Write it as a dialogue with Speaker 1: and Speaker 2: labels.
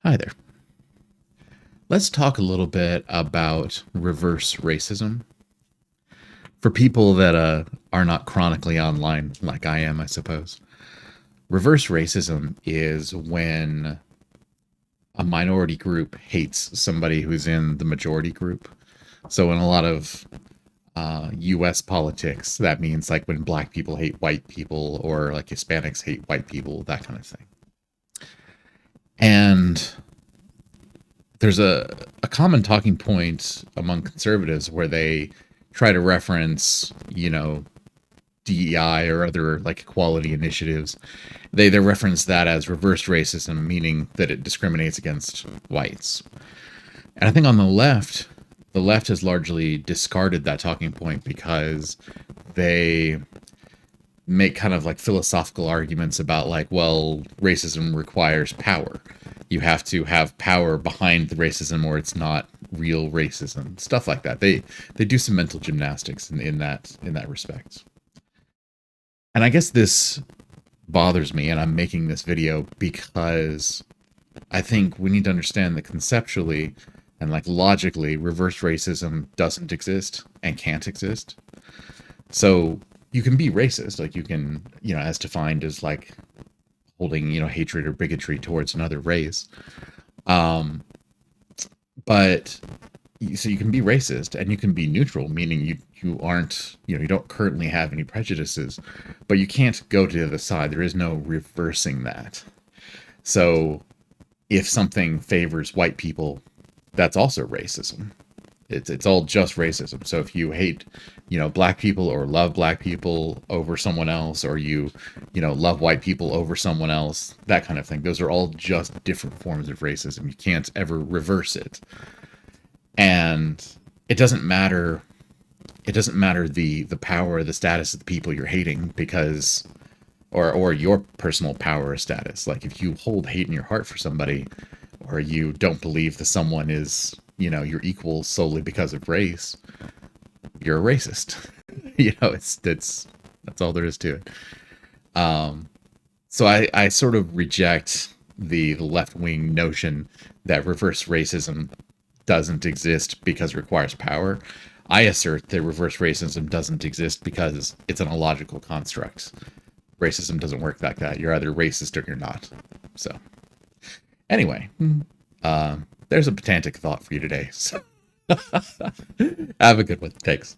Speaker 1: Hi there. Let's talk a little bit about reverse racism. For people that are not chronically online like I am, I suppose, reverse racism is when a minority group hates somebody who's in the majority group. So, in a lot of US politics, that means like when black people hate white people or like Hispanics hate white people, that kind of thing. And there's a common talking point among conservatives where they try to reference, DEI or other like equality initiatives. They reference that as reverse racism, meaning that it discriminates against whites. And I think on the left has largely discarded that talking point because they make kind of like philosophical arguments about like, well, racism requires power. You have to have power behind the racism or it's not real racism. Stuff like that. They do some mental gymnastics in that respect. And I guess this bothers me and I'm making this video because I think we need to understand that conceptually and like logically reverse racism doesn't exist and can't exist. So you can be racist, like you can, as defined as like holding, hatred or bigotry towards another race. Um, but so you can be racist and you can be neutral, meaning you aren't, you don't currently have any prejudices, but you can't go to the other side. There is no reversing that. So if something favors white people, that's also racism. It's all just racism. So if you hate, black people or love black people over someone else, or love white people over someone else, that kind of thing. Those are all just different forms of racism. You can't ever reverse it. And it doesn't matter the power or the status of the people you're hating because or your personal power or status. Like if you hold hate in your heart for somebody or you don't believe that someone is, your equal solely because of race, you're a racist. That's all there is to it. Um, so I sort of reject the left wing notion that reverse racism doesn't exist because it requires power. I assert that reverse racism doesn't exist because it's an illogical construct. Racism doesn't work like that. You're either racist or you're not. So anyway, there's a pedantic thought for you today. So have a good one. Thanks.